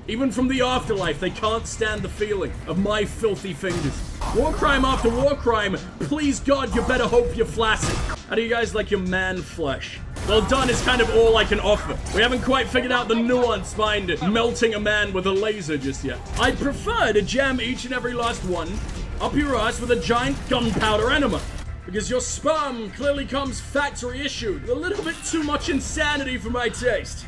Even from the afterlife, they can't stand the feeling of my filthy fingers. War crime after war crime, please God, you better hope you're flaccid. How do you guys like your man flesh? Well done is kind of all I can offer. We haven't quite figured out the nuance behind melting a man with a laser just yet. I'd prefer to jam each and every last one up your ass with a giant gunpowder enema. Because your sperm clearly comes factory issued. A little bit too much insanity for my taste.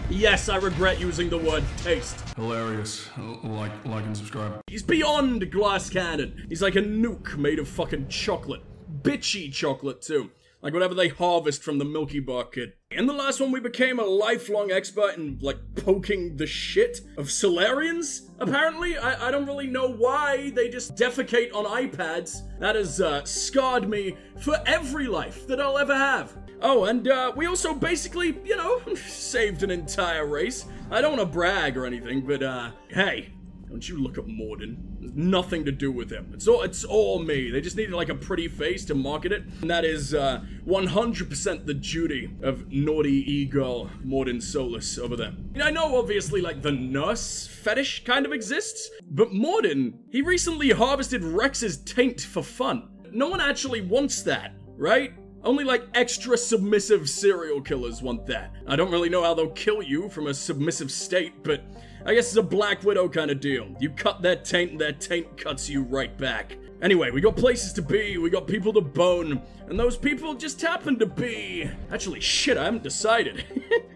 Yes, I regret using the word taste. Hilarious. Like and subscribe. He's beyond glass cannon. He's like a nuke made of fucking chocolate. Bitchy chocolate, too. Like whatever they harvest from the Milky Bar kid. In the last one, we became a lifelong expert in, like, poking the shit of Solarians, apparently. I don't really know why. They just defecate on iPads. That has scarred me for every life that I'll ever have. Oh, and we also basically, you know, saved an entire race. I don't want to brag or anything, but hey, don't you look at Morden. There's nothing to do with him. It's all me. They just needed like a pretty face to market it. And that is 100% the duty of naughty e-girl Morden Solus over there. I know obviously like the nurse fetish kind of exists, but Morden, he recently harvested Rex's taint for fun. No one actually wants that, right? Only like extra submissive serial killers want that. I don't really know how they'll kill you from a submissive state, but I guess it's a Black Widow kind of deal. You cut their taint and their taint cuts you right back. Anyway, we got places to be, we got people to bone, and those people just happen to be... Actually, shit, I haven't decided.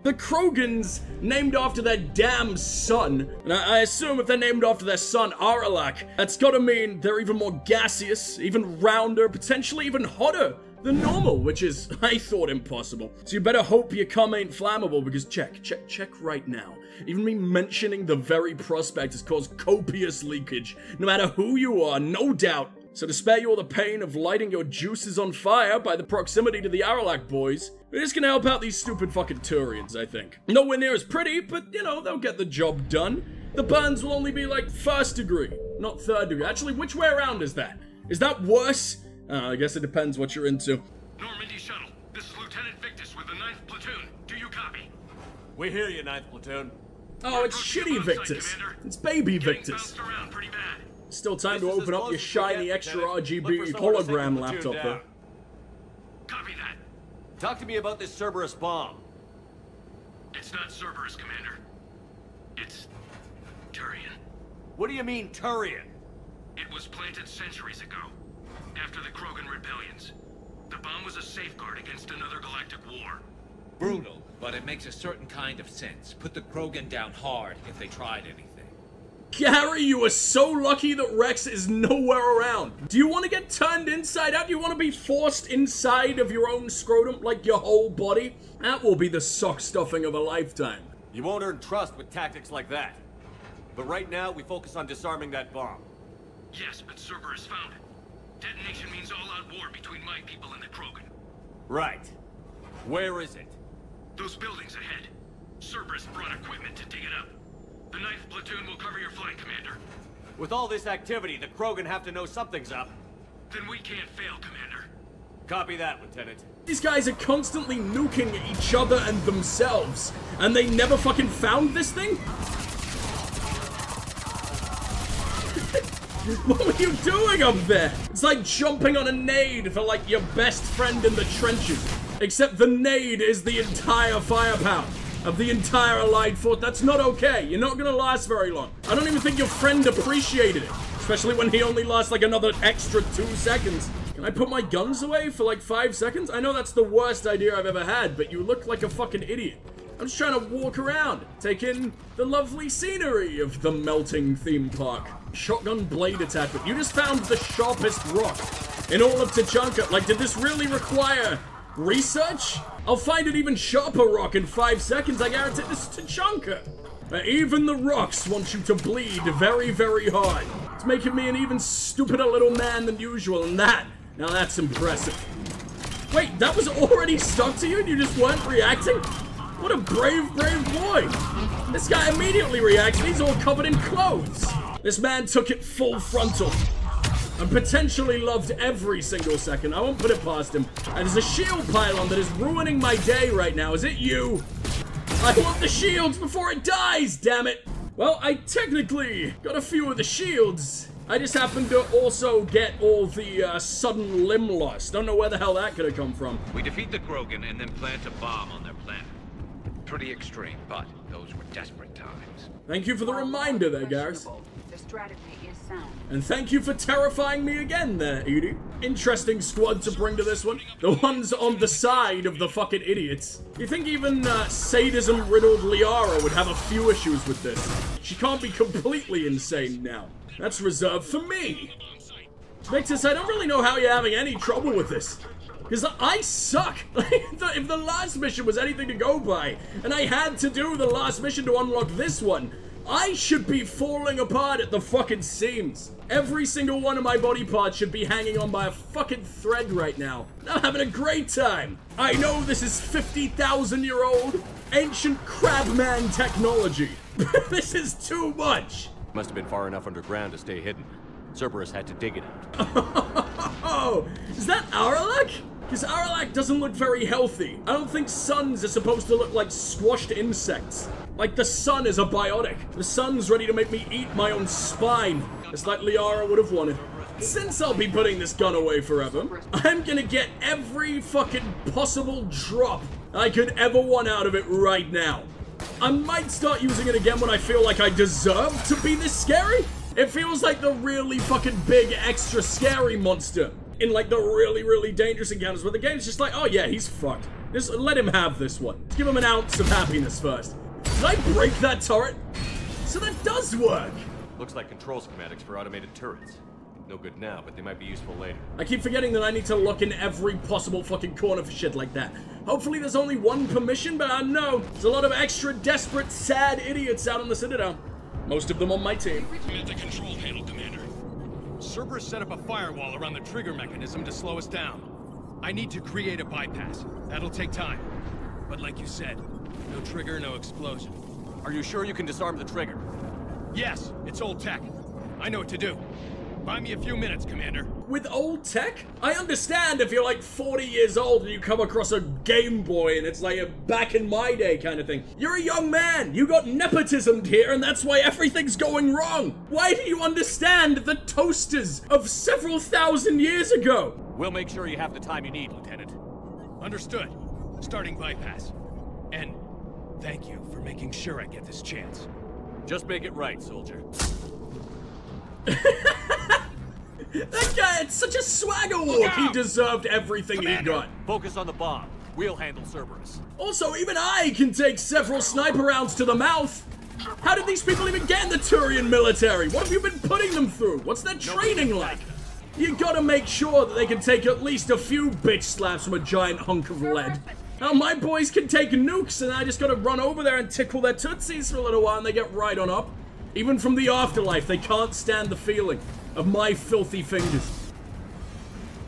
The Krogans, named after their damn son, and I assume if they're named after their son, Aralak, that's gotta mean they're even more gaseous, even rounder, potentially even hotter than normal, which is, I thought, impossible. So you better hope your cum ain't flammable, because check right now. Even me mentioning the very prospect has caused copious leakage, no matter who you are, no doubt. So to spare you all the pain of lighting your juices on fire by the proximity to the Aralak boys, we're just gonna help out these stupid fucking Turians, I think. Nowhere near as pretty, but, you know, they'll get the job done. The burns will only be, like, 1st degree, not 3rd degree. Actually, which way around is that? Is that worse? I guess it depends what you're into. Normandy shuttle, this is Lieutenant Victus with the 9th Platoon. Do you copy? We hear you, 9th Platoon. Oh, it's shitty Victus. It's baby Victus. Still time to open up your shiny extra RGB hologram laptop though. Copy that. Talk to me about this Cerberus bomb. It's not Cerberus, Commander. It's Turian. What do you mean, Turian? It was planted centuries ago, after the Krogan rebellions. The bomb was a safeguard against another galactic war. Brutal, but it makes a certain kind of sense. Put the Krogan down hard if they tried anything. Gary, you are so lucky that Rex is nowhere around. Do you want to get turned inside out? Do you want to be forced inside of your own scrotum, like your whole body? That will be the sock stuffing of a lifetime. You won't earn trust with tactics like that. But right now, we focus on disarming that bomb. Yes, but Cerberus found it. Detonation means all-out war between my people and the Krogan. Right. Where is it? Those buildings ahead. Cerberus brought equipment to dig it up. The 9th Platoon will cover your flank, Commander. With all this activity, the Krogan have to know something's up. Then we can't fail, Commander. Copy that, Lieutenant. These guys are constantly nuking each other and themselves, and they never fucking found this thing? What were you doing up there? It's like jumping on a nade for like your best friend in the trenches. Except the nade is the entire firepower of the entire Allied force. That's not okay. You're not gonna last very long. I don't even think your friend appreciated it. Especially when he only lasts like another extra 2 seconds. Can I put my guns away for like 5 seconds? I know that's the worst idea I've ever had, but you look like a fucking idiot. I'm just trying to walk around, take in the lovely scenery of the melting theme park. Shotgun blade attachment. You just found the sharpest rock in all of Tachanka. Like, did this really require research? I'll find an even sharper rock in 5 seconds. I guarantee this is Tachanka. Even the rocks want you to bleed very, very hard. It's making me an even stupider little man than usual, and now that's impressive. Wait, that was already stuck to you and you just weren't reacting? What a brave, brave boy. This guy immediately reacts and he's all covered in clothes. This man took it full frontal and potentially loved every single second. I won't put it past him. And there's a shield pylon that is ruining my day right now. Is it you? I want the shields before it dies, damn it. Well, I technically got a few of the shields. I just happened to also get all the sudden limb loss. Don't know where the hell that could have come from. We defeat the Krogan and then plant a bomb on their planet. Pretty extreme, but those were desperate times. Thank you for the reminder there, Garrus. The strategy is sound. And thank you for terrifying me again there, Edie. Interesting squad to bring to this one. The ones on the side of the fucking idiots. You think even sadism-riddled Liara would have a few issues with this? She can't be completely insane now. That's reserved for me. Victus, I don't really know how you're having any trouble with this. Because I suck. If the last mission was anything to go by, and I had to do the last mission to unlock this one, I should be falling apart at the fucking seams. Every single one of my body parts should be hanging on by a fucking thread right now. I'm having a great time. I know this is 50,000-year-old ancient crabman technology. This is too much. Must have been far enough underground to stay hidden. Cerberus had to dig it out. Oh, is that Aralak? Because Aralak doesn't look very healthy. I don't think suns are supposed to look like squashed insects. Like the sun is a biotic. The sun's ready to make me eat my own spine. Just like Liara would have wanted. Since I'll be putting this gun away forever, I'm gonna get every fucking possible drop I could ever want out of it right now. I might start using it again when I feel like I deserve to be this scary. It feels like the really fucking big, extra scary monster in like the really, really dangerous encounters where the game's just like, oh yeah, he's fucked. Just let him have this one. Give him an ounce of happiness first. Did I break that turret? So that does work. Looks like control schematics for automated turrets. No good now, but they might be useful later. I keep forgetting that I need to look in every possible fucking corner for shit like that. Hopefully there's only one permission, but I know there's a lot of extra desperate, sad idiots out on the Citadel. Most of them on my team. I'm at the control panel, Commander. Cerberus set up a firewall around the trigger mechanism to slow us down. I need to create a bypass. That'll take time. But like you said, no trigger, no explosion. Are you sure you can disarm the trigger? Yes, it's old tech. I know what to do. Buy me a few minutes, Commander. With old tech? I understand if you're like 40 years old and you come across a Game Boy and it's like a back in my day kind of thing. You're a young man. You got nepotismed here and that's why everything's going wrong. Why do you understand the toasters of several thousand years ago? We'll make sure you have the time you need, Lieutenant. Understood. Starting bypass. And thank you for making sure I get this chance. Just make it right, soldier. That guy had such a swag award. He deserved everything Commander, he got. Focus on the bomb. We'll handle Cerberus. Also, even I can take several sniper rounds to the mouth. How did these people even get in the Turian military? What have you been putting them through? What's their training like? You gotta make sure that they can take at least a few bitch slaps from a giant hunk of lead. Now, my boys can take nukes, and I just gotta run over there and tickle their tootsies for a little while, and they get right on up. Even from the afterlife, they can't stand the feeling of my filthy fingers.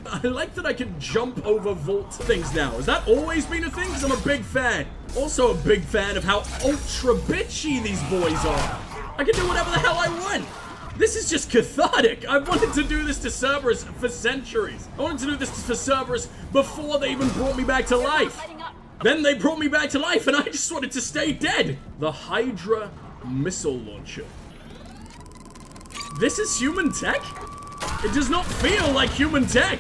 I like that I can jump over vault things now. Has that always been a thing? Because I'm a big fan. Also a big fan of how ultra bitchy these boys are. I can do whatever the hell I want. This is just cathartic. I've wanted to do this to Cerberus for centuries. I wanted to do this for Cerberus before they even brought me back to life. Then they brought me back to life and I just wanted to stay dead. The Hydra missile launcher. This is human tech? It does not feel like human tech.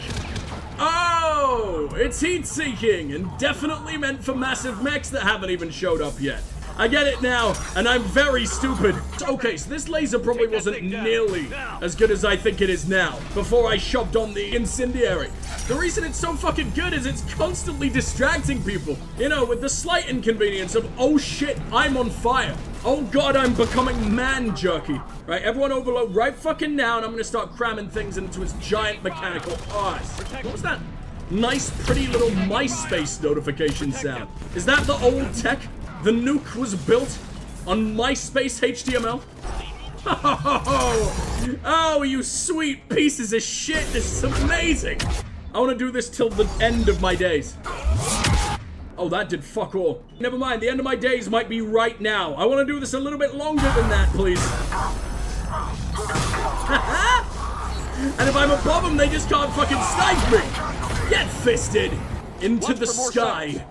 Oh, it's heat-seeking and definitely meant for massive mechs that haven't even showed up yet. I get it now, and I'm very stupid. Okay, so this laser probably wasn't nearly as good as I think it is now, before I shoved on the incendiary. The reason it's so fucking good is it's constantly distracting people. You know, with the slight inconvenience of, oh shit, I'm on fire. Oh god, I'm becoming man jerky. Right, everyone overload right fucking now, and I'm gonna start cramming things into its giant mechanical ass. What was that nice, pretty little MySpace notification sound? Is that the old tech? The nuke was built on MySpace HTML? Oh, you sweet pieces of shit. This is amazing. I want to do this till the end of my days. Oh, that did fuck all. Never mind, the end of my days might be right now. I want to do this a little bit longer than that, please. And if I'm above them, they just can't fucking snipe me. Get fisted into the sky.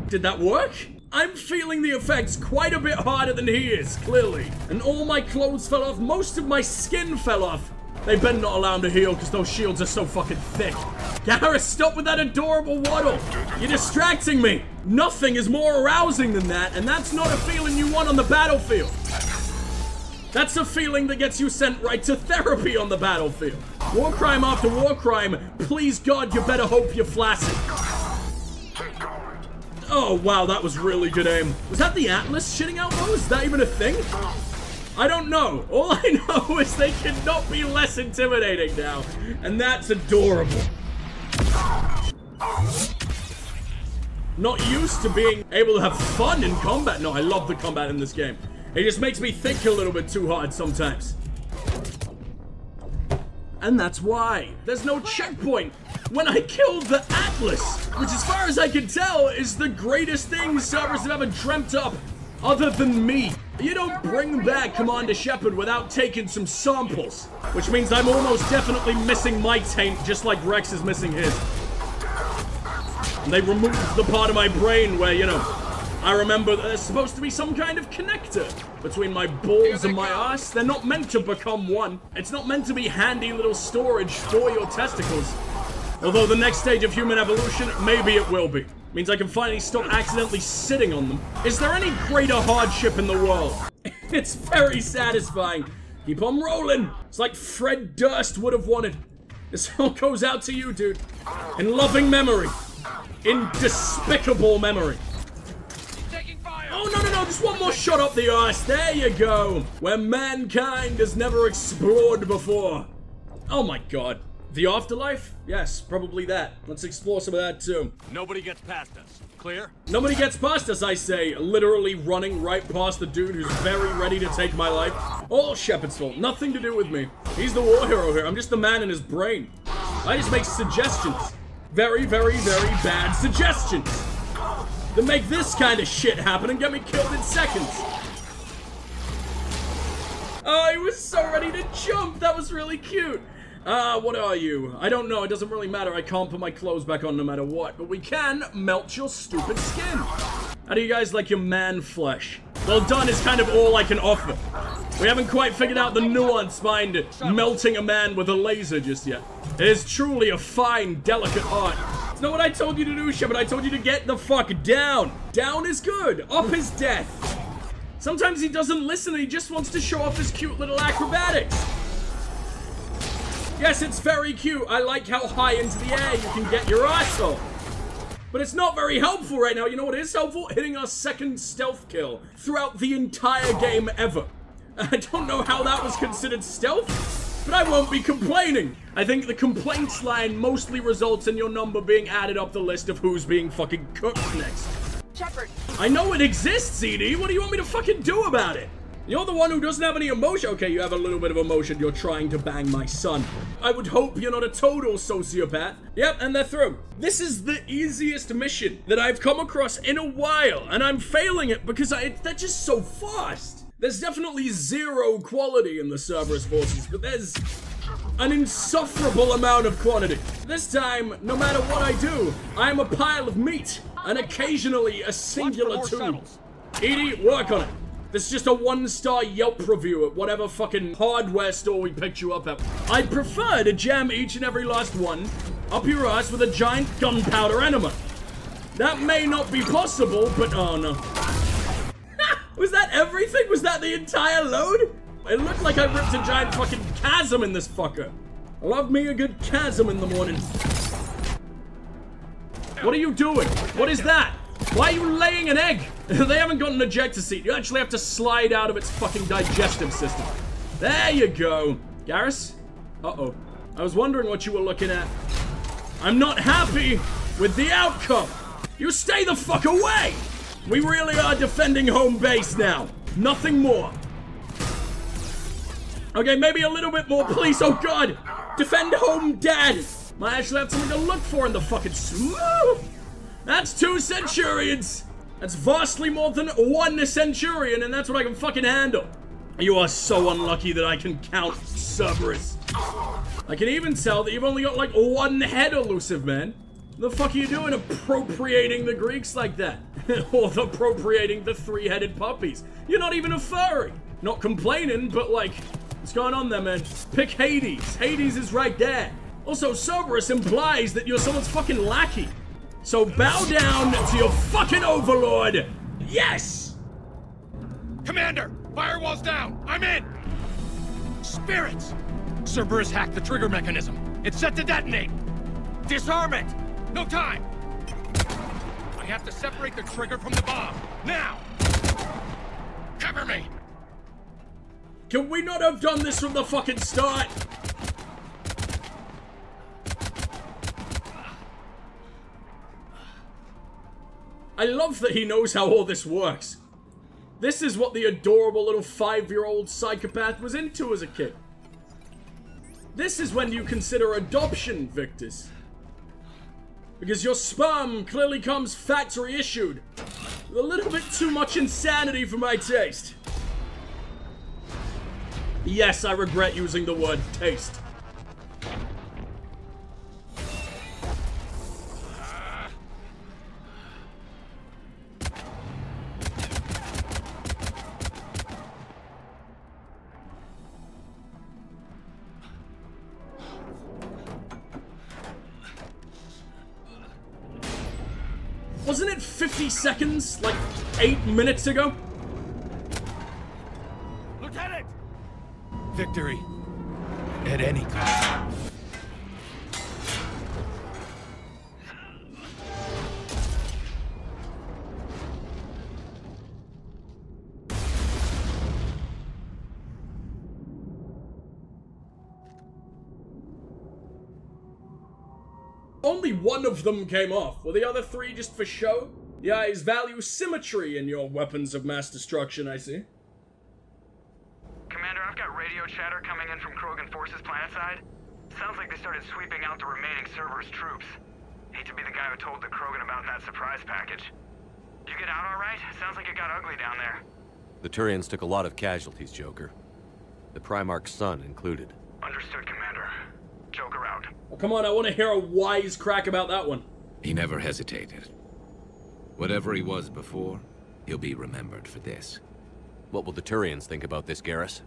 Did that work? I'm feeling the effects quite a bit harder than he is, clearly. And all my clothes fell off, most of my skin fell off. They better not allow him to heal because those shields are so fucking thick. Garrus, stop with that adorable waddle. You're distracting me. Nothing is more arousing than that, and that's not a feeling you want on the battlefield. That's a feeling that gets you sent right to therapy on the battlefield. War crime after war crime. Please God, you better hope you're flaccid. Oh, wow, that was really good aim. Was that the Atlas shitting out those? Is that even a thing? I don't know. All I know is they cannot be less intimidating now. And that's adorable. Not used to being able to have fun in combat. No, I love the combat in this game. It just makes me think a little bit too hard sometimes. And that's why. There's no checkpoint when I killed the Atlas, which as far as I can tell is the greatest thing servers have ever dreamt up, other than me. You don't bring back Commander Shepard without taking some samples, which means I'm almost definitely missing my taint just like Rex is missing his. And they removed the part of my brain where, you know, I remember there's supposed to be some kind of connector between my balls and my ass. They're not meant to become one. It's not meant to be handy little storage for your testicles. Although the next stage of human evolution, maybe it will be. Means I can finally stop accidentally sitting on them. Is there any greater hardship in the world? It's very satisfying. Keep on rolling. It's like Fred Durst would have wanted. This all goes out to you, dude. In loving memory. In despicable memory. Oh, no, no, no, just one more shot up the arse. There you go. Where mankind has never explored before. Oh my God. The afterlife? Yes, probably that. Let's explore some of that too. Nobody gets past us. Clear? Nobody gets past us, I say. Literally running right past the dude who's very ready to take my life. All Shepard's fault. Nothing to do with me. He's the war hero here. I'm just the man in his brain. I just make suggestions. Very, very, very bad suggestions. That make this kind of shit happen and get me killed in seconds. Oh, he was so ready to jump. That was really cute. What are you? I don't know. It doesn't really matter. I can't put my clothes back on no matter what. But we can melt your stupid skin. How do you guys like your man flesh? Well done is kind of all I can offer. We haven't quite figured out the nuance behind melting a man with a laser just yet. It is truly a fine, delicate art. It's not what I told you to do, Shepard. I told you to get the fuck down. Down is good. Up is death. Sometimes he doesn't listen and he just wants to show off his cute little acrobatics. Yes, it's very cute. I like how high into the air you can get your asshole. But it's not very helpful right now. You know what is helpful? Hitting our second stealth kill throughout the entire game ever. I don't know how that was considered stealth, but I won't be complaining. I think the complaints line mostly results in your number being added up the list of who's being fucking cooked next. Shepard. I know it exists, ED. What do you want me to fucking do about it? You're the one who doesn't have any emotion. Okay, you have a little bit of emotion. You're trying to bang my son. I would hope you're not a total sociopath. Yep, and they're through. This is the easiest mission that I've come across in a while, and I'm failing it because they're just so fast. There's definitely zero quality in the Cerberus forces, but there's an insufferable amount of quantity. This time, no matter what I do, I'm a pile of meat, and occasionally a singular tube. Edie, work on it. This is just a 1-star Yelp review at whatever fucking hardware store we picked you up at. I'd prefer to jam each and every last one up your ass with a giant gunpowder enema. That may not be possible, but oh no. Was that everything? Was that the entire load? It looked like I ripped a giant fucking chasm in this fucker. I love me a good chasm in the morning. What are you doing? What is that? Why are you laying an egg? They haven't got an ejector seat. You actually have to slide out of its fucking digestive system. There you go. Garrus? Uh-oh. I was wondering what you were looking at. I'm not happy with the outcome. You stay the fuck away. We really are defending home base now. Nothing more. Okay, maybe a little bit more, please. Oh, God. Defend home, Dad. Might actually have something to look for in the fucking smooth. That's 2 Centurions. That's vastly more than 1 Centurion, and that's what I can fucking handle. You are so unlucky that I can count Cerberus. I can even tell that you've only got like 1 head, elusive man. What the fuck are you doing appropriating the Greeks like that? Or appropriating the three-headed puppies. You're not even a furry. Not complaining, but like, what's going on there, man? Pick Hades. Hades is right there. Also, Cerberus implies that you're someone's fucking lackey. So bow down to your fucking overlord. Yes! Commander, firewall's down. I'm in. Spirits! Cerberus hacked the trigger mechanism. It's set to detonate. Disarm it! No time. I have to separate the trigger from the bomb. Now! Cover me! Can we not have done this from the fucking start? I love that he knows how all this works. This is what the adorable little 5-year-old psychopath was into as a kid. This is when you consider adoption, Victus. Because your sperm clearly comes factory issued. A little bit too much insanity for my taste. Yes, I regret using the word taste. Wasn't it 50 seconds, like 8 minutes ago? Lieutenant! Victory. At any cost. Only one of them came off. Were the other three just for show? The eyes value symmetry in your weapons of mass destruction, I see. Commander, I've got radio chatter coming in from Krogan forces planetside. Sounds like they started sweeping out the remaining Cerberus troops. Hate to be the guy who told the Krogan about that surprise package. You get out all right? Sounds like it got ugly down there. The Turians took a lot of casualties, Joker. The Primarch's son included. Understood, Commander. Joker out. Well, come on, I want to hear a wise crack about that one. He never hesitated. Whatever he was before, he'll be remembered for this. What will the Turians think about this, Garrus?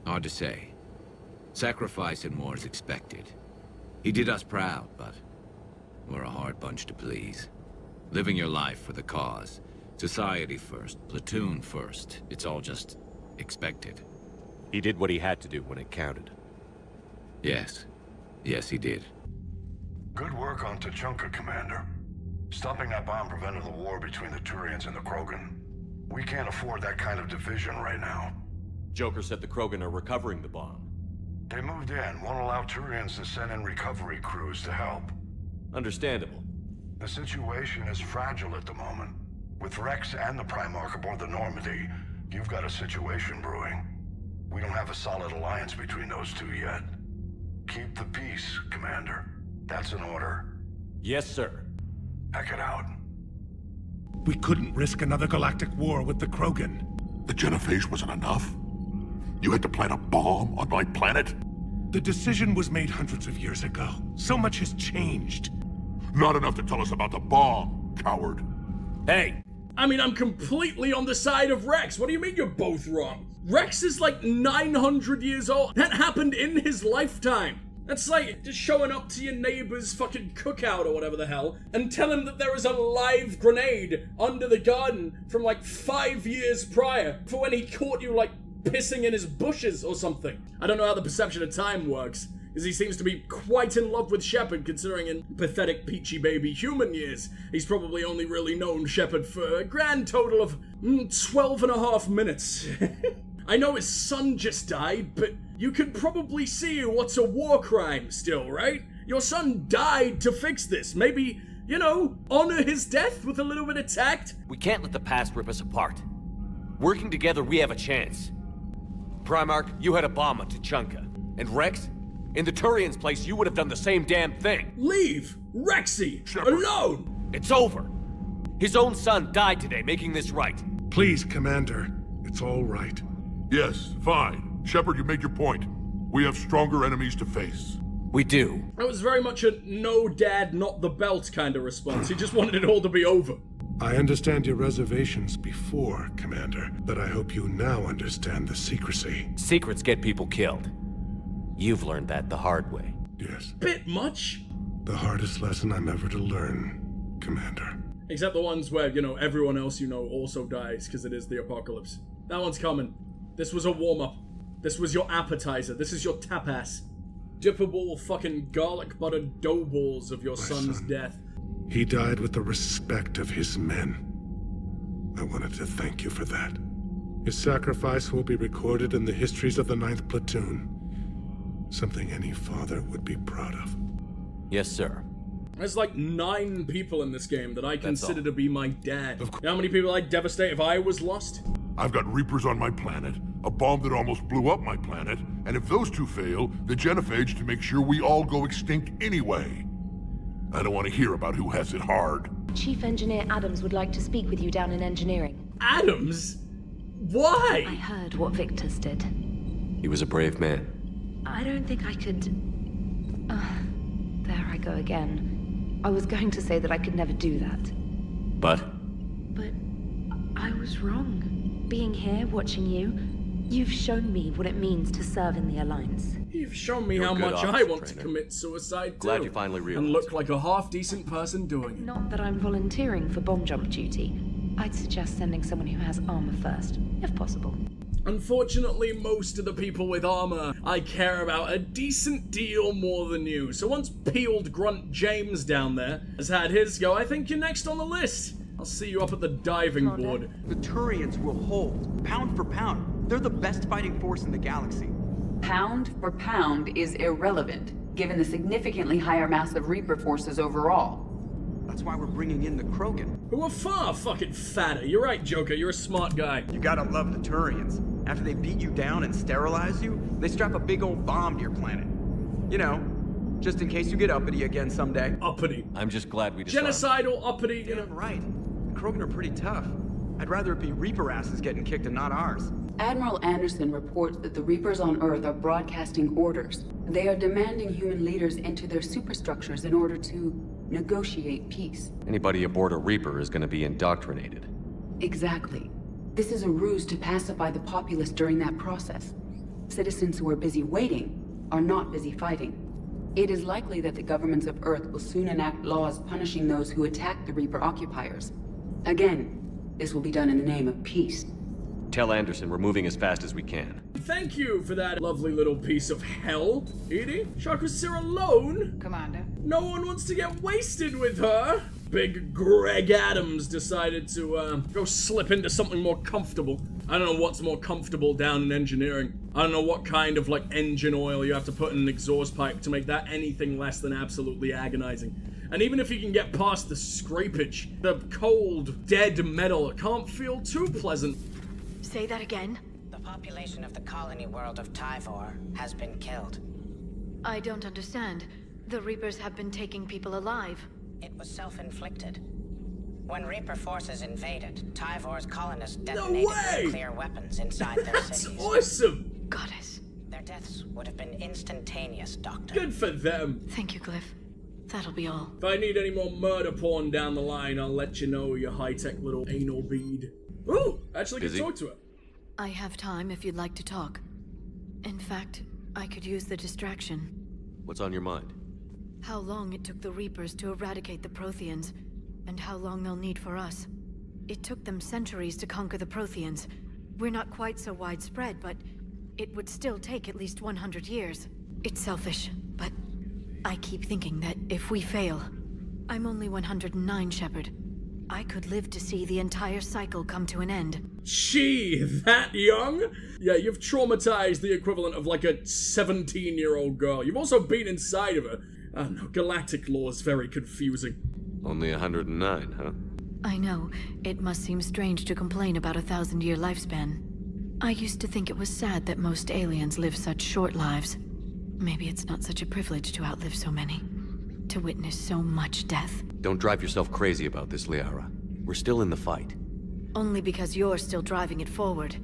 Hard to say. Sacrifice in war is expected. He did us proud, but we're a hard bunch to please. Living your life for the cause. Society first, platoon first. It's all just expected. He did what he had to do when it counted. Yes. Yes, he did. Good work on Tuchanka, Commander. Stopping that bomb prevented the war between the Turians and the Krogan. We can't afford that kind of division right now. Joker said the Krogan are recovering the bomb. They moved in, won't allow Turians to send in recovery crews to help. Understandable. The situation is fragile at the moment. With Rex and the Primarch aboard the Normandy, you've got a situation brewing. We don't have a solid alliance between those two yet. Keep the peace, Commander. That's an order. Yes, sir. Heck it out. We couldn't risk another galactic war with the Krogan. The genophage wasn't enough? You had to plant a bomb on my planet? The decision was made hundreds of years ago. So much has changed. Not enough to tell us about the bomb, coward. Hey! I mean, I'm completely on the side of Rex. What do you mean you're both wrong? Rex is like 900 years old. That happened in his lifetime. That's like just showing up to your neighbor's fucking cookout or whatever the hell and tell him that there is a live grenade under the garden from like 5 years prior for when he caught you like pissing in his bushes or something. I don't know how the perception of time works, because he seems to be quite in love with Shepard, considering in pathetic peachy baby human years, he's probably only really known Shepard for a grand total of 12 and a half minutes. I know his son just died, but you can probably see what's a war crime still, right? Your son died to fix this. Maybe, you know, honor his death with a little bit of tact? We can't let the past rip us apart. Working together, we have a chance. Primarch, you had a bomb on Tuchanka. And Rex, in the Turians' place, you would have done the same damn thing. Leave Rexy alone! It's over. His own son died today, making this right. Please, Commander. It's all right. Yes, fine. Shepard, you made your point. We have stronger enemies to face. We do. That was very much a no dad, not the belt kind of response. He just wanted it all to be over. I understand your reservations before, Commander, but I hope you now understand the secrecy. Secrets get people killed. You've learned that the hard way. Yes. Bit much. The hardest lesson I'm ever to learn, Commander. Except the ones where, you know, everyone else you know also dies because it is the apocalypse. That one's coming. This was a warm-up. This was your appetizer. This is your tapas. Dippable fucking garlic butter dough balls of your son's death. He died with the respect of his men. I wanted to thank you for that. His sacrifice will be recorded in the histories of the 9th Platoon. Something any father would be proud of. Yes, sir. There's like 9 people in this game that I consider to be my dad. You know how many people I'd devastate if I was lost? I've got Reapers on my planet, a bomb that almost blew up my planet, and if those two fail, the genophage to make sure we all go extinct anyway. I don't want to hear about who has it hard. Chief Engineer Adams would like to speak with you down in engineering. Adams? Why? I heard what Victor's did. He was a brave man. I don't think I could... there I go again. I was going to say that I could never do that. But I was wrong. Being here, watching you, you've shown me what it means to serve in the Alliance. You've shown me how much I want to commit suicide too. Glad you finally realized. And look like a half-decent person doing it. Not that I'm volunteering for bomb jump duty. I'd suggest sending someone who has armor first, if possible. Unfortunately, most of the people with armor I care about a decent deal more than you. So once peeled grunt James down there has had his go, I think you're next on the list. I'll see you up at the diving board. The Turians will hold, pound for pound. They're the best fighting force in the galaxy. Pound for pound is irrelevant, given the significantly higher mass of Reaper forces overall. That's why we're bringing in the Krogan. Who are far fucking fatter. You're right, Joker. You're a smart guy. You gotta love the Turians. After they beat you down and sterilize you, they strap a big old bomb to your planet. You know, just in case you get uppity again someday. Uppity. I'm just glad we decided. Genocidal uppity. Damn right. The Krogan are pretty tough. I'd rather it be Reaper asses getting kicked and not ours. Admiral Anderson reports that the Reapers on Earth are broadcasting orders. They are demanding human leaders into their superstructures in order to negotiate peace. Anybody aboard a Reaper is going to be indoctrinated. Exactly. This is a ruse to pacify the populace during that process. Citizens who are busy waiting are not busy fighting. It is likely that the governments of Earth will soon enact laws punishing those who attack the Reaper occupiers. Again, this will be done in the name of peace. Tell Anderson we're moving as fast as we can. Thank you for that lovely little piece of hell, Edie. Chakra alone? Commander. No one wants to get wasted with her. Big Greg Adams decided to go slip into something more comfortable. I don't know what's more comfortable down in engineering. I don't know what kind of like engine oil you have to put in an exhaust pipe to make that anything less than absolutely agonizing. And even if you can get past the scrapage, the cold, dead metal can't feel too pleasant. Say that again? The population of the colony world of T3rr0r has been killed. I don't understand. The Reapers have been taking people alive. It was self-inflicted. When Reaper forces invaded, T3rr0r's colonists detonated nuclear weapons inside their cities. That's awesome! Goddess. Their deaths would have been instantaneous, Doctor. Good for them. Thank you, Glyph. That'll be all. If I need any more murder porn down the line, I'll let you know, you high-tech little anal bead. Ooh! Actually can talk to her. I have time if you'd like to talk. In fact, I could use the distraction. What's on your mind? How long it took the Reapers to eradicate the Protheans, and how long they'll need for us. It took them centuries to conquer the Protheans. We're not quite so widespread, but it would still take at least 100 years. It's selfish, but I keep thinking that if we fail... I'm only 109, Shepard. I could live to see the entire cycle come to an end. Gee, that young? Yeah, you've traumatized the equivalent of like a 17-year-old girl. You've also been inside of her. I don't know, galactic law is very confusing. Only 109, huh? I know. It must seem strange to complain about a 1,000-year lifespan. I used to think it was sad that most aliens live such short lives. Maybe it's not such a privilege to outlive so many. To witness so much death. Don't drive yourself crazy about this, Liara. We're still in the fight. Only because you're still driving it forward.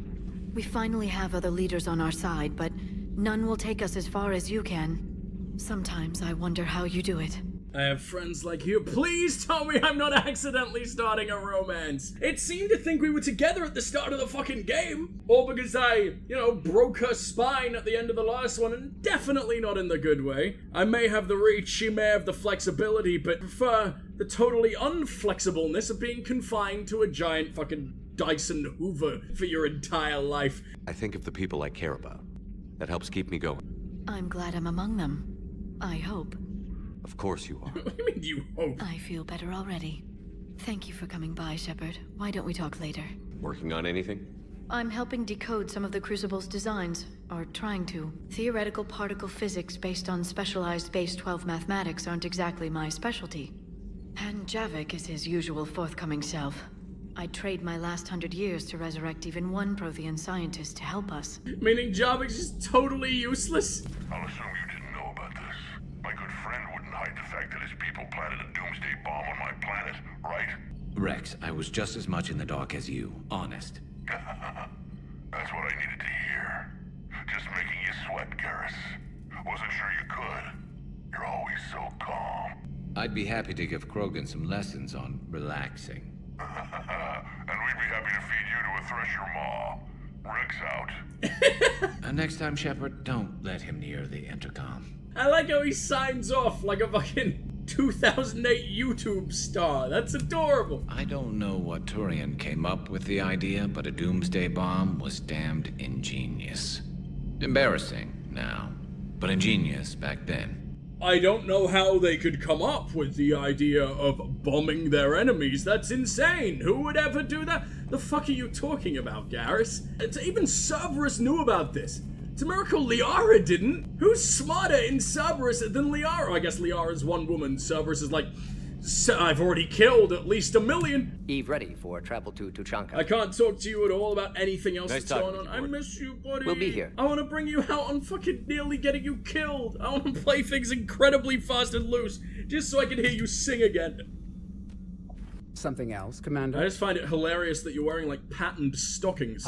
We finally have other leaders on our side, but none will take us as far as you can. Sometimes I wonder how you do it. I have friends like you. Please tell me I'm not accidentally starting a romance. It seemed to think we were together at the start of the fucking game. Or because I, broke her spine at the end of the last one, and definitely not in the good way. I may have the reach, she may have the flexibility, but prefer the totally unflexibleness of being confined to a giant fucking Dyson Hoover for your entire life. I think of the people I care about. That helps keep me going. I'm glad I'm among them. I hope. Of course you are. What do you mean you hope? I feel better already. Thank you for coming by, Shepard. Why don't we talk later? Working on anything? I'm helping decode some of the Crucible's designs, or trying to. Theoretical particle physics based on specialized base 12 mathematics aren't exactly my specialty. And Javik is his usual forthcoming self. I'd trade my last 100 years to resurrect even one Prothean scientist to help us. Meaning Javik's just totally useless? I'll assume you didn't know about this. My good friend wouldn't hide the fact that his people planted a doomsday bomb on my planet, right? Rex, I was just as much in the dark as you, honest. That's what I needed to hear. Just making you sweat, Garrus. Wasn't sure you could. You're always so calm. I'd be happy to give Krogan some lessons on relaxing. And we'd be happy to feed you to a thresher maw. Rex out. Next time, Shepard, don't let him near the intercom. I like how he signs off like a fucking 2008 YouTube star. That's adorable. I don't know what Turian came up with the idea, but a doomsday bomb was damned ingenious. Embarrassing now, but ingenious back then. I don't know how they could come up with the idea of bombing their enemies. That's insane. Who would ever do that? The fuck are you talking about, Garrus? Even Cerberus knew about this. It's a miracle Liara didn't. Who's smarter in Cerberus than Liara? I guess Liara's one woman. Cerberus is like, I've already killed at least 1 million. Eve ready for travel to Tuchanka. I can't talk to you at all about anything else Nice that's going on. talking I to you, miss you, buddy. We'll be here. I want to bring you out on fucking nearly getting you killed. I want to play things incredibly fast and loose, just so I can hear you sing again. Something else, Commander? I just find it hilarious that you're wearing like patterned stockings.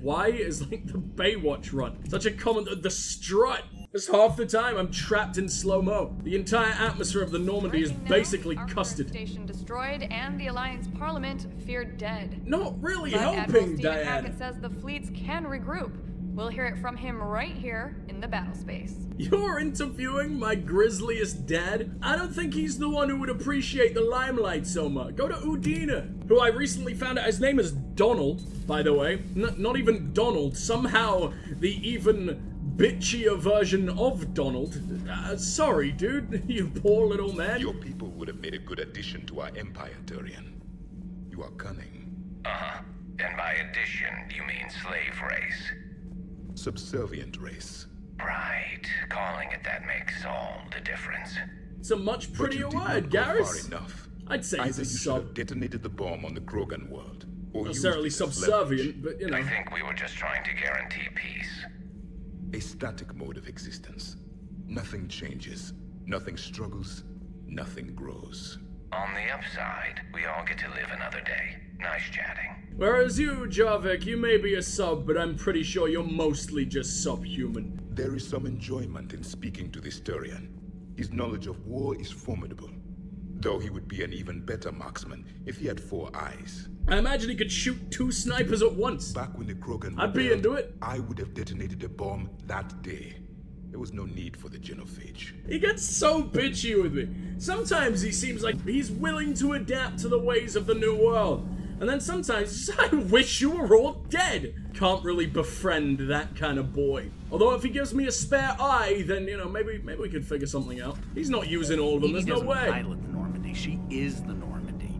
Why is like the Baywatch run such a common the strut? Just half the time I'm trapped in slow-mo. The entire atmosphere of the Normandy is basically custard. Station destroyed and the Alliance Parliament feared dead. Not really but helping, Admiral Stephen Diane. Hackett says the fleets can regroup. We'll hear it from him right here in the battle space. You're interviewing my grisliest dad? I don't think he's the one who would appreciate the limelight so much. Go to Udina, who I recently found out his name is Donald, by the way. Not even Donald. Somehow the even bitchier version of Donald. Sorry, dude. You poor little man. Your people would have made a good addition to our empire, Turian. You are cunning. Uh-huh. And by addition, you mean slave race. Subservient race. Right. Calling it that makes all the difference. It's a much prettier word, Garrus. I'd say it's a sub. Detonated the bomb on the Krogan world. Or Not necessarily subservient, but you know. I think we were just trying to guarantee peace. A static mode of existence. Nothing changes. Nothing struggles. Nothing grows. On the upside, we all get to live another day. Nice chatting. Whereas you, Javik, you may be a sub, but I'm pretty sure you're mostly just subhuman. There is some enjoyment in speaking to this Turian. His knowledge of war is formidable. Though he would be an even better marksman if he had 4 eyes. I imagine he could shoot 2 snipers at once. Back when the Krogan I'd be into it. I would have detonated a bomb that day. There was no need for the genophage. He gets so bitchy with me. Sometimes he seems like he's willing to adapt to the ways of the new world. And then sometimes, I wish you were all dead. Can't really befriend that kind of boy. Although if he gives me a spare eye, then, you know, maybe we could figure something out. He's not using all of them, there's no way. Pilot the Normandy. She is the Normandy.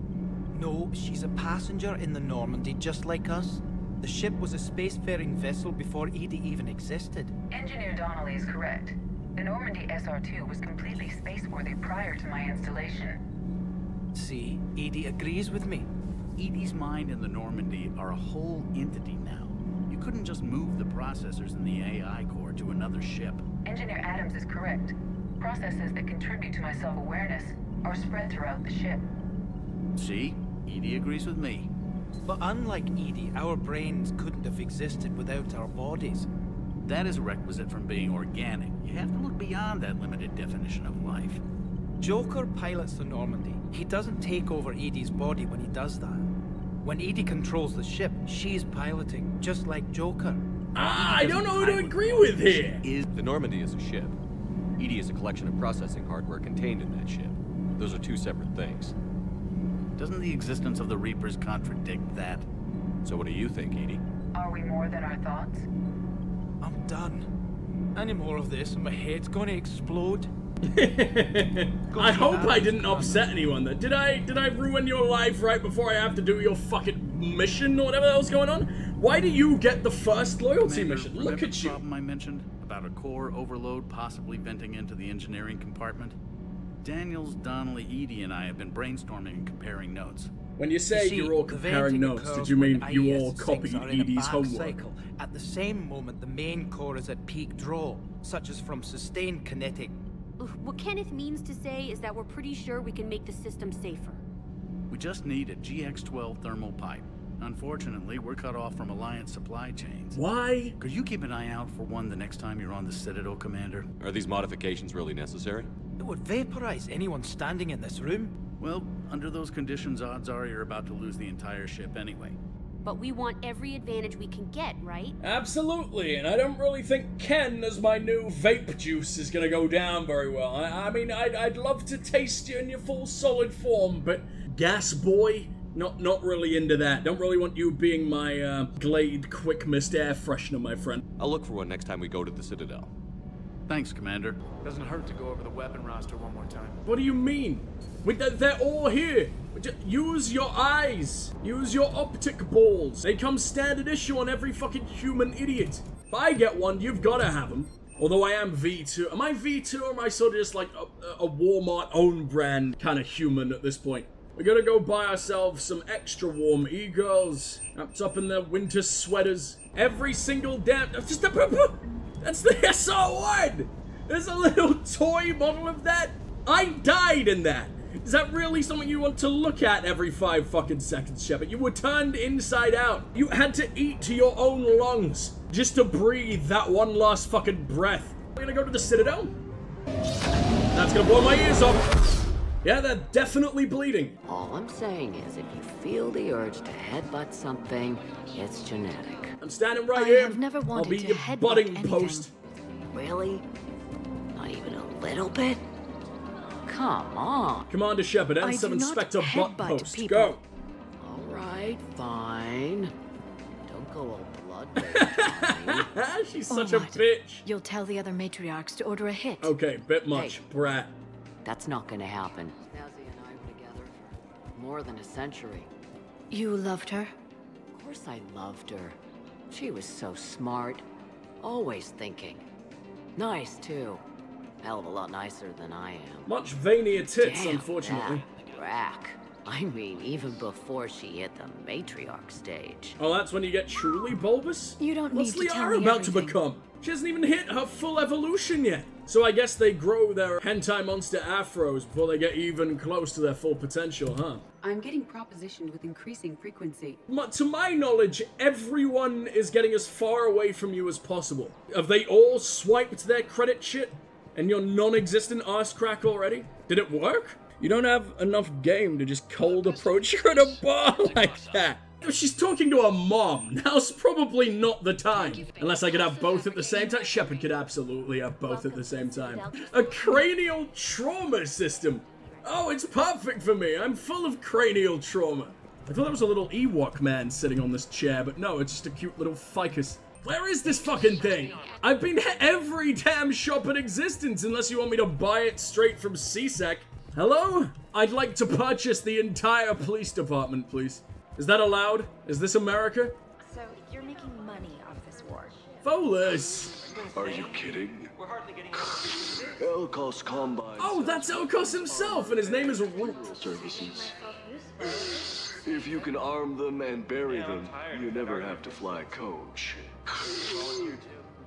No, she's a passenger in the Normandy, just like us. The ship was a spacefaring vessel before Edie even existed. Engineer Donnelly is correct. The Normandy SR-2 was completely spaceworthy prior to my installation. See, Edie agrees with me. Edie's mind and the Normandy are a whole entity now. You couldn't just move the processors in the AI core to another ship. Engineer Adams is correct. Processes that contribute to my self-awareness are spread throughout the ship. See? Edie agrees with me. But unlike Edie, our brains couldn't have existed without our bodies. That is a requisite from being organic. You have to look beyond that limited definition of life. Joker pilots the Normandy. He doesn't take over Edie's body when he does that. When Edie controls the ship, she's piloting, just like Joker. I don't know who to agree with here. The Normandy is a ship. Edie is a collection of processing hardware contained in that ship. Those are two separate things. Doesn't the existence of the Reapers contradict that? So what do you think, Edie? Are we more than our thoughts? I'm done. Any more of this and my head's gonna explode. I hope I didn't upset anyone there. Did I ruin your life right before I have to do your fucking mission or whatever else going on? Why do you get the first loyalty mission? Look at you. The problem I mentioned about a core overload possibly venting into the engineering compartment? Daniels, Donnelly, Edie, and I have been brainstorming and comparing notes. When you say you're all comparing notes, did you mean you all copied Edie's homework? Cycle. At the same moment, the main core is at peak draw, such as from sustained kinetic. What Kenneth means to say is that we're pretty sure we can make the system safer. We just need a GX-12 thermal pipe. Unfortunately, we're cut off from Alliance supply chains. Why? Could you keep an eye out for one the next time you're on the Citadel, Commander? Are these modifications really necessary? It would vaporize anyone standing in this room. Well, under those conditions, odds are you're about to lose the entire ship anyway. But we want every advantage we can get, right? Absolutely, and I don't really think Ken as my new vape juice is gonna go down very well. I mean, I'd love to taste you in your full solid form, but Gas Boy? Not really into that. Don't really want you being my Glade Quick Mist air freshener, my friend. I'll look for one next time we go to the Citadel. Thanks, Commander. Doesn't hurt to go over the weapon roster one more time. What do you mean? They're all here. Use your eyes. Use your optic balls. They come standard issue on every fucking human idiot. If I get one, you've got to have them. Although I am V2. Am I V2 or am I sort of just like a Walmart own brand kind of human at this point? We gotta go buy ourselves some extra warm e-girls wrapped up in their winter sweaters. Every single damn... That's the SR1! There's a little toy model of that. I died in that. Is that really something you want to look at every 5 fucking seconds, Shepard? You were turned inside out. You had to eat to your own lungs just to breathe that one last fucking breath. We're gonna go to the Citadel? That's gonna blow my ears off. Yeah, they're definitely bleeding. All I'm saying is if you feel the urge to headbutt something, it's genetic. I'm standing right here. I've never wanted I'll be to your headbutt butting anything. post. Really? Not even a little bit? Come on. Commander Shepard, and some Inspector Butt Post. Go. Alright, fine. Don't go all blood. She's such a bitch. You'll tell the other matriarchs to order a hit. Okay, bit much, brat. That's not gonna happen. Snazzy and I were together for more than a century. You loved her? Of course I loved her. She was so smart. Always thinking. Nice, too. Hell of a lot nicer than I am. Much veinier tits, Damn, unfortunately. That rack. I mean, even before she hit the matriarch stage. Oh, that's when you get truly bulbous? You don't What's need to tell Liara me about everything. to become? She hasn't even hit her full evolution yet. So I guess they grow their hentai monster afros before they get even close to their full potential, huh? I'm getting propositioned with increasing frequency. To my knowledge, everyone is getting as far away from you as possible. Have they all swiped their credit shit? And your non-existent arse crack already? Did it work? You don't have enough game to just cold approach her at a bar like that. If she's talking to her mom, now's probably not the time. Unless I could have both at the same time. Shepard could absolutely have both at the same time. A cranial trauma system. Oh, it's perfect for me. I'm full of cranial trauma. I thought that was a little Ewok man sitting on this chair, but no, it's just a cute little ficus. Where is this fucking thing? I've been to every damn shop in existence unless you want me to buy it straight from CSEC. Hello? I'd like to purchase the entire police department, please. Is that allowed? Is this America? So, you're making money off this war? Folus! Are you kidding? Elkos Combine. Oh, that's Elkos himself, and his name is Root. Services. If you can arm them and bury them, you never have to fly a coach.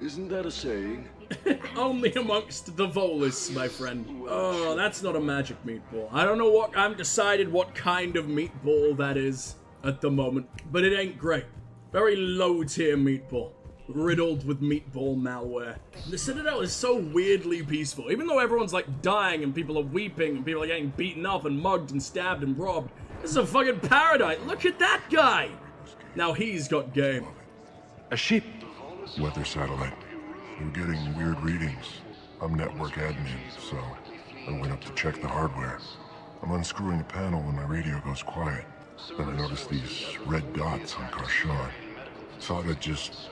Isn't that a saying? Only amongst the Volus, my friend. Oh, that's not a magic meatball. I don't know what, I haven't decided what kind of meatball that is at the moment, but it ain't great. Very low tier meatball. riddled with meatball malware. The Citadel is so weirdly peaceful, even though everyone's like dying and people are weeping and people are getting beaten up and mugged and stabbed and robbed. This is a fucking paradise. Look at that guy. Now he's got game. A ship. Weather satellite. We're getting weird readings. I'm network admin, so I went up to check the hardware. I'm unscrewing a panel when my radio goes quiet. Then I noticed these red dots on Karshan. Thought I'd just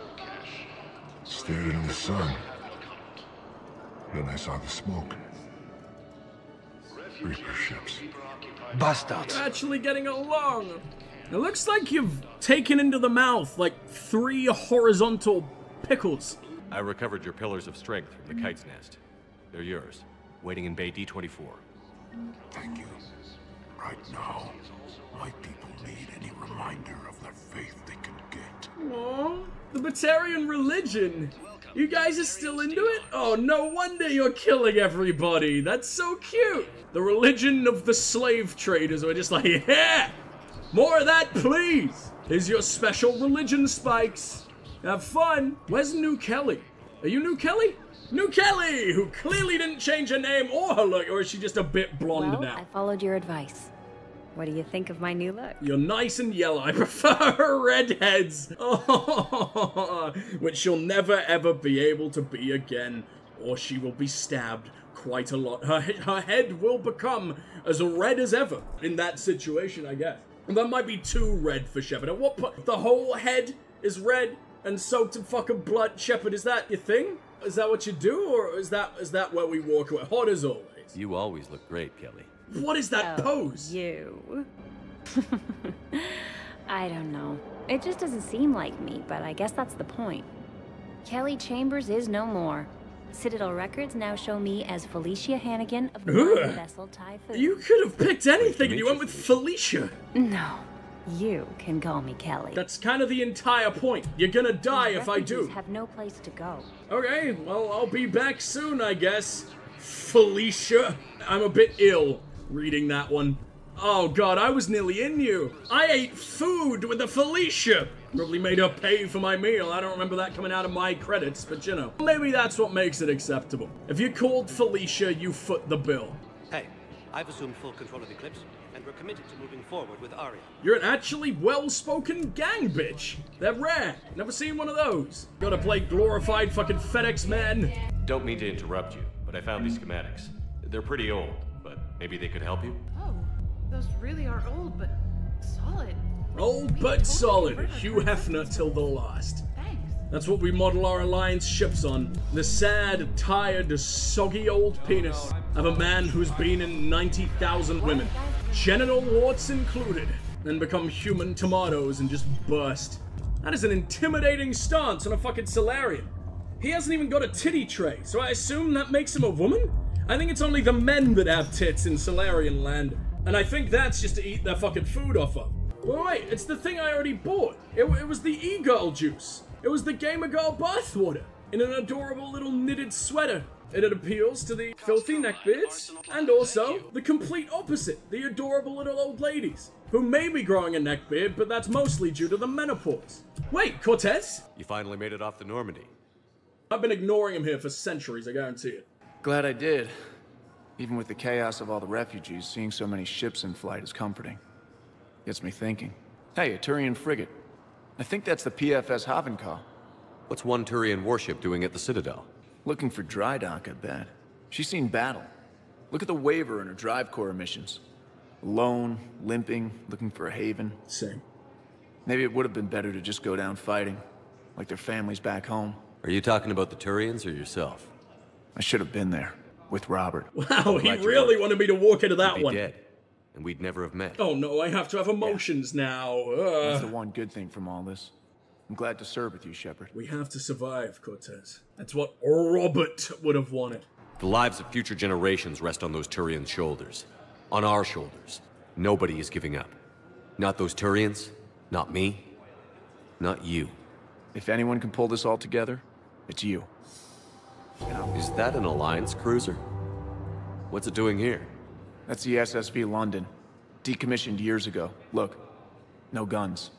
stared into the sun. Then I saw the smoke. Reaper ships. Bastards. Actually getting along. It looks like you've taken into the mouth like 3 horizontal pickles. I recovered your pillars of strength from the kite's nest. They're yours, waiting in Bay D24. Thank you. Right now, my people need any reminder of the faith they can get. Aww, the Batarian religion. You guys are still into it? Oh, no wonder you're killing everybody. That's so cute. The religion of the slave traders are just like, yeah, more of that, please. Here's your special religion spikes. Have fun. Where's New Kelly? Are you New Kelly? New Kelly, who clearly didn't change her name or her look, or is she just a bit blonde now? I followed your advice. What do you think of my new look? You're nice and yellow. I prefer redheads. Oh, which she'll never ever be able to be again, or she will be stabbed quite a lot. Her head will become as red as ever in that situation, I guess. And that might be too red for Shepard. At what point? The whole head is red and soaked in fucking blood. Shepard, is that your thing? Is that what you do, or is that where we walk away? Hot as always. You always look great, Kelly. What is that pose? You. I don't know. It just doesn't seem like me, but I guess that's the point. Kelly Chambers is no more. Citadel records now show me as Felicia Hannigan of the mining vessel Typhoon. You could have picked anything and you went with Felicia. No. You can call me Kelly. That's kind of the entire point. You're gonna die if I do. Have no place to go. Okay, well, I'll be back soon, I guess. Felicia. I'm a bit ill reading that one. Oh god, I was nearly in you. I ate food with the Felicia. Probably made her pay for my meal. I don't remember that coming out of my credits, but you know. Maybe that's what makes it acceptable. If you're called Felicia, you foot the bill. Hey, I've assumed full control of the Eclipse, and we're committed to moving forward with Aria. You're an actually well-spoken gang bitch. They're rare. Never seen one of those. Gotta play glorified fucking FedEx man. Don't mean to interrupt you, but I found these schematics. They're pretty old, but maybe they could help you? Oh, those really are old, but solid. Old but solid. Hugh Hefner till the last. That's what we model our Alliance ships on. The sad, tired, soggy old penis of a man who's been in 90,000 women, genital warts included, then become human tomatoes and just burst. That is an intimidating stance on a fucking Solarian. He hasn't even got a titty tray, so I assume that makes him a woman? I think it's only the men that have tits in Solarian land, and I think that's just to eat their fucking food off of. Wait, it's the thing I already bought. It was the e-girl juice. It was the Gamer Girl bathwater in an adorable little knitted sweater. It appeals to the filthy neckbeards and also the complete opposite, the adorable little old ladies who may be growing a neckbeard, but that's mostly due to the menopause. Wait, Cortez? You finally made it off the Normandy. I've been ignoring him here for centuries, I guarantee it. Glad I did. Even with the chaos of all the refugees, seeing so many ships in flight is comforting. Gets me thinking. Hey, a Turian frigate. I think that's the PFS Havenkaw. What's one Turian warship doing at the Citadel? Looking for dry dock, I bet. She's seen battle. Look at the waiver in her drive core emissions. Alone, limping, looking for a haven. Same. Maybe it would have been better to just go down fighting, like their families back home. Are you talking about the Turians or yourself? I should have been there, with Robert. Wow, he really wanted me to walk into that You'd be one. Dead, and we'd never have met. Oh no, I have to have emotions now. That's the one good thing from all this. I'm glad to serve with you, Shepard. We have to survive, Cortez. That's what Robert would have wanted. The lives of future generations rest on those Turians' shoulders. On our shoulders. Nobody is giving up. Not those Turians, not me, not you. If anyone can pull this all together, it's you. Is that an Alliance cruiser? What's it doing here? That's the SSV London. Decommissioned years ago. Look, no guns.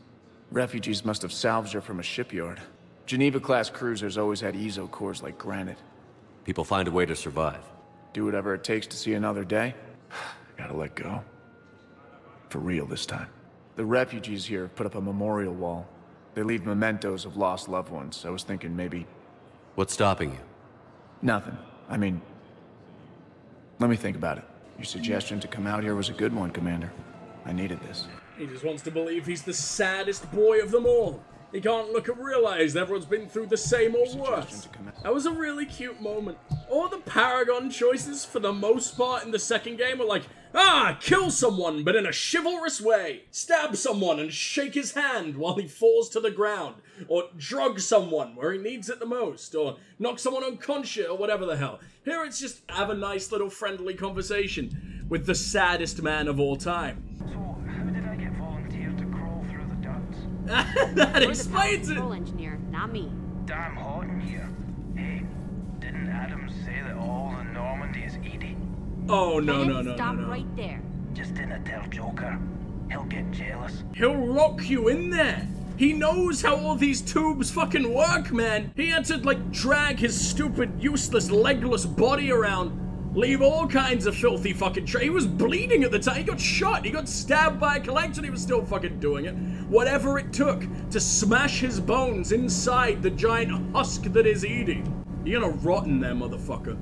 Refugees must have salvaged her from a shipyard. Geneva-class cruisers always had eezo cores like granite. People find a way to survive. Do whatever it takes to see another day. Gotta let go. For real this time. The refugees here have put up a memorial wall. They leave mementos of lost loved ones. I was thinking maybe... What's stopping you? Nothing. I mean... Let me think about it. Your suggestion to come out here was a good one, Commander. I needed this. He just wants to believe he's the saddest boy of them all. He can't look and realize that everyone's been through the same or worse. That was a really cute moment. All the Paragon choices, for the most part in the second game, were like, kill someone, but in a chivalrous way. Stab someone and shake his hand while he falls to the ground. Or drug someone where he needs it the most. Or knock someone unconscious, or whatever the hell. Here it's just have a nice little friendly conversation with the saddest man of all time. That explains it! Engineer, not me. Damn hot in here. Hey, didn't Adam say that all in Normandy is Edie? Oh, no. Stop right there. Just didn't tell Joker. He'll get jealous. He'll lock you in there. He knows how all these tubes fucking work, man. He had to, like, drag his stupid, useless, legless body around. Leave all kinds of filthy fucking He was bleeding at the time. He got shot. He got stabbed by a collector. He was still fucking doing it. Whatever it took to smash his bones inside the giant husk that is Edie. You're gonna rot in there, motherfucker.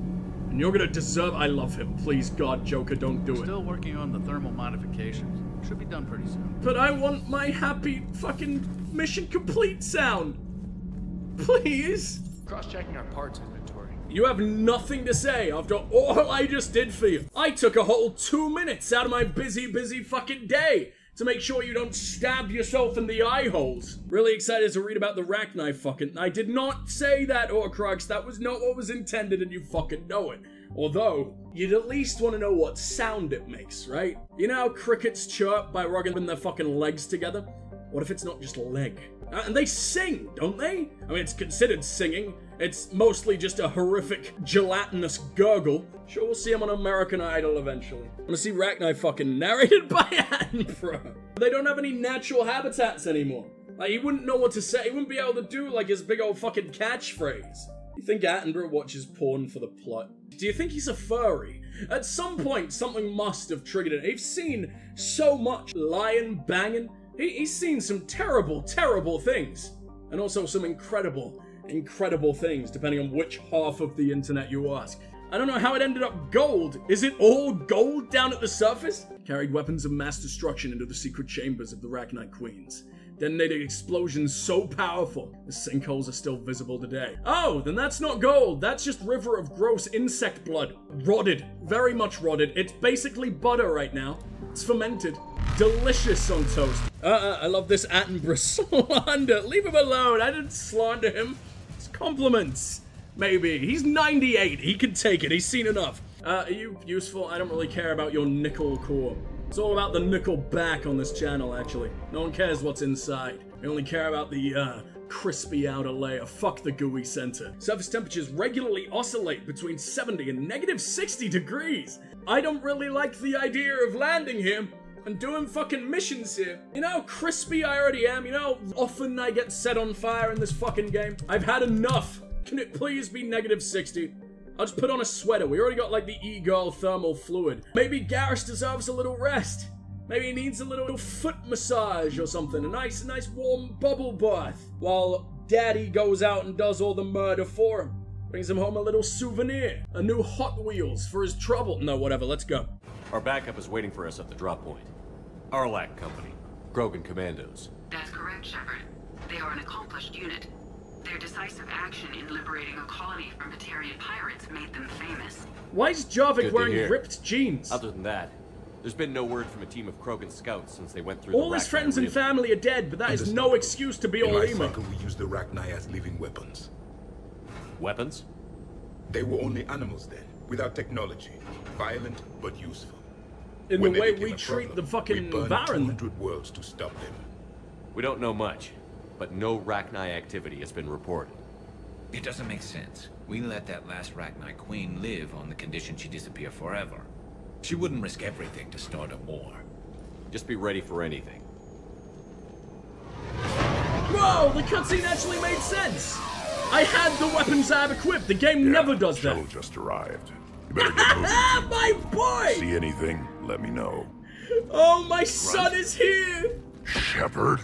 And you're gonna deserve... I love him. Please, God, Joker, don't do it. Still working on the thermal modifications. Should be done pretty soon. But I want my happy fucking mission complete sound. Please. Cross-checking our parts inventory. You have nothing to say after all I just did for you. I took a whole 2 minutes out of my busy fucking day to make sure you don't stab yourself in the eye holes. Really excited to read about the Rachni fucking... I did not say that, Horcrux. That was not what was intended and you fucking know it. Although, you'd at least want to know what sound it makes, right? You know how crickets chirp by rubbing their fucking legs together? What if it's not just a leg? And they sing, don't they? I mean, it's considered singing. It's mostly just a horrific, gelatinous gurgle. Sure, we'll see him on American Idol eventually. I'm gonna see Rachni fucking narrated by Attenborough. They don't have any natural habitats anymore. Like, he wouldn't know what to say. He wouldn't be able to do, like, his big old fucking catchphrase. You think Attenborough watches porn for the plot? Do you think he's a furry? At some point, something must have triggered it. He's seen so much lion banging. He's seen some terrible things. And also some incredible things, depending on which half of the internet you ask. I don't know how it ended up gold. Is it all gold down at the surface? Carried weapons of mass destruction into the secret chambers of the Rachni Queens. Detonated explosions so powerful, the sinkholes are still visible today. Oh, then that's not gold. That's just river of gross insect blood. Rotted. Very much rotted. It's basically butter right now. It's fermented. Delicious on toast. I love this Attenborough slander. Leave him alone. I didn't slander him. It's compliments. Maybe. He's 98. He can take it. He's seen enough. Are you useful? I don't really care about your nickel core. It's all about the nickel back on this channel, actually. No one cares what's inside. We only care about the, crispy outer layer. Fuck the gooey center. Surface temperatures regularly oscillate between 70 and negative 60 degrees. I don't really like the idea of landing here and doing fucking missions here. You know how crispy I already am? You know how often I get set on fire in this fucking game? I've had enough. Can it please be negative 60? I'll just put on a sweater. We already got like the e-girl thermal fluid. Maybe Garrus deserves a little rest. Maybe he needs a little foot massage or something. A nice warm bubble bath. While Daddy goes out and does all the murder for him. Brings him home a little souvenir. A new Hot Wheels for his trouble. No, whatever, let's go. Our backup is waiting for us at the drop point. Arlac Company. Grogan Commandos. That's correct, Shepard. They are an accomplished unit. Their decisive action in liberating a colony from Batarian pirates made them famous. Why is Jarvik wearing ripped jeans? Other than that, there's been no word from a team of Krogan scouts since they went through all his friends and family are dead, but that is no excuse to be all emo. We use the Rachni as living weapons. Weapons? They were only animals then, without technology. Violent, but useful. In the way we treat the fucking Baron. 200 worlds to stop them. We don't know much, but no Rachni activity has been reported. It doesn't make sense. We let that last Rachni queen live on the condition she disappear forever. She wouldn't risk everything to start a war. Just be ready for anything. Whoa! Whoa, the cutscene actually made sense. I had the weapons I have equipped. The game never does that. Shuttle just arrived. You better get moving. My boy! See anything? Let me know. Oh, my son is here! Shepard?